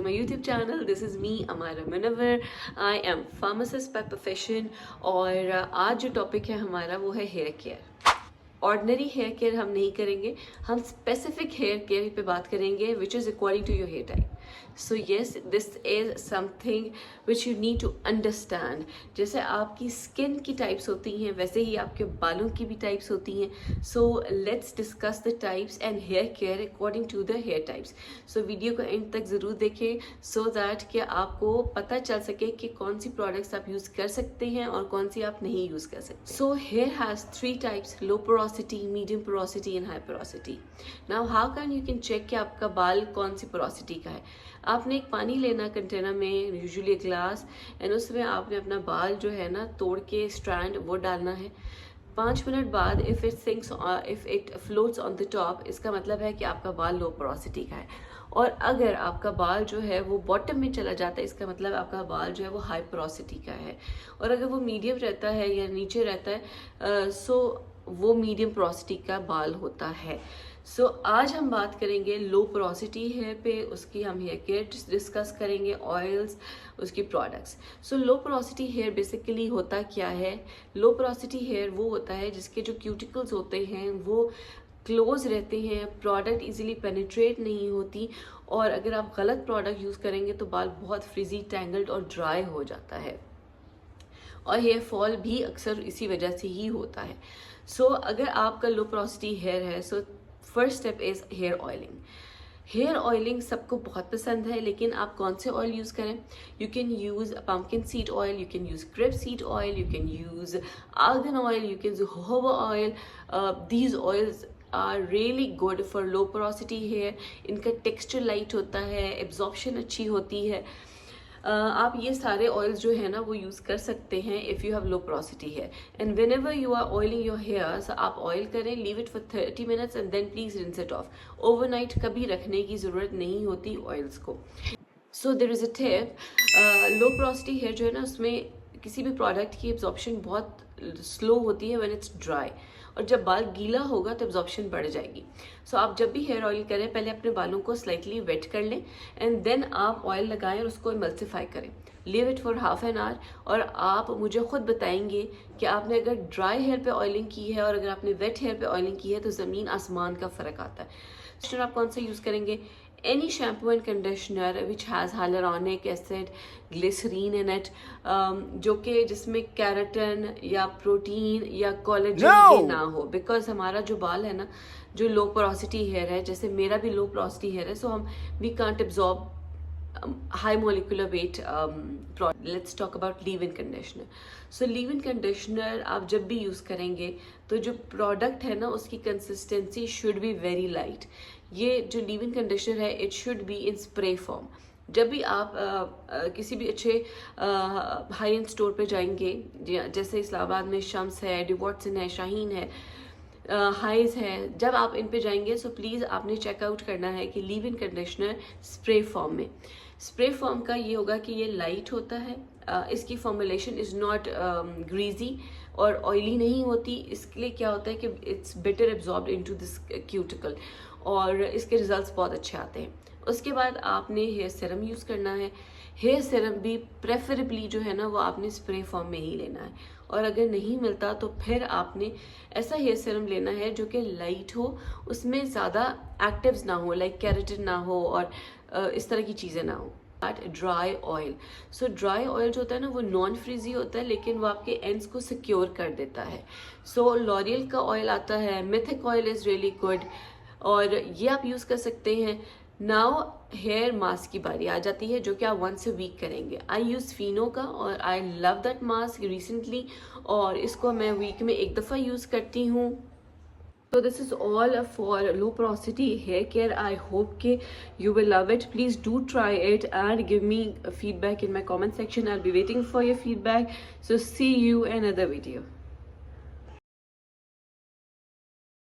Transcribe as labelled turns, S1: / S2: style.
S1: to my YouTube channel. This is me, Amara Munawar. I am pharmacist by profession और आज जो topic है हमारा वो है hair care. Ordinary hair care हम नहीं करेंगे, हम स्पेसिफिक हेयर केयर पे बात करेंगे which is according to your hair type. So yes, this is something which you need to understand. जैसे आपकी स्किन की टाइप्स होती हैं वैसे ही आपके बालों की भी टाइप्स होती हैं. So let's discuss the types and hair care according to the hair types. So video को एंड तक ज़रूर देखें सो दैट कि आपको पता चल सके कि कौन सी प्रोडक्ट्स आप यूज़ कर सकते हैं और कौन सी आप नहीं यूज़ कर सकते. So hair has 3 types: low porosity, medium porosity and high porosity. Now how can you can check कि आपका बाल कौन सी पोरोसिटी का है. आपने एक पानी लेना कंटेनर में, यूजुअली ग्लास, एंड उसमें आपने अपना बाल जो है ना तोड़ के स्ट्रैंड वो डालना है. 5 मिनट बाद if it floats on the top, इसका मतलब है कि आपका बाल लो पोरोसिटी का है. और अगर आपका बाल जो है वो बॉटम में चला जाता है, इसका मतलब आपका बाल जो है वो हाई पोरोसिटी का है. और अगर वो मीडियम रहता है या नीचे रहता है सो वो मीडियम पोरोसिटी का बाल होता है. सो आज हम बात करेंगे लो पोरोसिटी हेयर पे, उसकी हम हेयर केयर डिस्कस करेंगे, ऑयल्स, उसकी प्रोडक्ट्स. सो लो पोरोसिटी हेयर बेसिकली होता क्या है? लो पोरोसिटी हेयर वो होता है जिसके जो क्यूटिकल्स होते हैं वो क्लोज रहते हैं, प्रोडक्ट इजीली पेनिट्रेट नहीं होती, और अगर आप गलत प्रोडक्ट यूज़ करेंगे तो बाल बहुत फ्रिजी, टैंगल्ड और ड्राई हो जाता है. और हेयर फॉल भी अक्सर इसी वजह से ही होता है. सो अगर आपका लो पोरोसिटी हेयर है so first step is hair oiling. Hair oiling सबको बहुत पसंद है, लेकिन आप कौन से ऑयल यूज़ करें? You can use pumpkin seed oil, you can use grape seed oil, you can use argan oil, you can use jojoba oil. These oils are really good for low porosity hair. इनका texture light होता है, absorption अच्छी होती है. आप ये सारे oils जो है ना वो यूज़ कर सकते हैं if you have low porosity hair. And whenever you are oiling your hairs, आप ऑयल करें, leave it for 30 minutes and then please rinse it off. Overnight कभी रखने की ज़रूरत नहीं होती ऑयल्स को. So there is a tip. Low porosity hair जो है ना उसमें किसी भी प्रोडक्ट की एब्जॉर्प्शन बहुत स्लो होती है व्हेन इट्स ड्राई, और जब बाल गीला होगा तो एब्जॉर्प्शन बढ़ जाएगी. सो आप जब भी हेयर ऑयल करें पहले अपने बालों को स्लाइटली वेट कर लें एंड देन आप ऑयल लगाएं और उसको इमल्सिफाई करें. Leave it for half an hour, और आप मुझे खुद बताएंगे कि आपने अगर ड्राई हेयर पे ऑयलिंग की है और अगर आपने वेट हेयर पे ऑयलिंग की है तो ज़मीन आसमान का फ़र्क आता है. आप कौन सा यूज़ करेंगे? Any shampoo and conditioner which has hyaluronic acid, glycerine in it, जो कि जिसमें केराटिन या प्रोटीन या कोलेजन भी ना हो, बिकॉज हमारा जो बाल है ना जो लो पोरोसिटी हेयर है, जैसे मेरा भी लो पोरोसिटी हेयर है, सो हम we can't absorb high molecular weight product. Let's talk about leave-in conditioner. So leave-in conditioner आप जब भी यूज़ करेंगे तो जो प्रोडक्ट है ना उसकी consistency should be very light. ये जो leave-in conditioner है it should be in spray form. जब भी आप किसी भी अच्छे हाई एंड स्टोर पे जाएंगे, जैसे इस्लामाबाद में शम्स है, डिवॉटसन है, शाहीन है, हाइज है, जब आप इन पे जाएंगे सो प्लीज़ आपने चेकआउट करना है कि leave in conditioner spray form में. स्प्रे फॉर्म का ये होगा कि ये लाइट होता है, इसकी फॉर्मुलेशन इज़ नॉट ग्रीजी और ऑयली नहीं होती. इसके लिए क्या होता है कि it's better absorbed into this cuticle, और इसके रिजल्ट्स बहुत अच्छे आते हैं. उसके बाद आपने हेयर सीरम यूज़ करना है. हेयर सीरम भी प्रेफरेबली जो है ना वो आपने स्प्रे फॉर्म में ही लेना है, और अगर नहीं मिलता तो फिर आपने ऐसा हेयर सीरम लेना है जो कि लाइट हो, उसमें ज़्यादा एक्टिव्स ना हो, लाइक केराटिन ना हो और इस तरह की चीज़ें ना हो. Dry oil. सो ड्राई ऑयल जो होता है ना वो नॉन फ्रीजी होता है, लेकिन वो आपके एंड्स को सिक्योर कर देता है. सो लॉरियल का ऑयल आता है, mythic oil is really good, और ये आप यूज़ कर सकते हैं. नाउ हेयर मास्क की बारी आ जाती है जो कि आप वंस अ वीक करेंगे. आई यूज़ फिनो का और I love that mask recently, और इसको मैं वीक में एक दफ़ा यूज़ करती हूँ. So this is all for low porosity hair care. I hope you will love it. Please do try it and give me feedback in my comment section. I'll be waiting for your feedback. So see you in another video.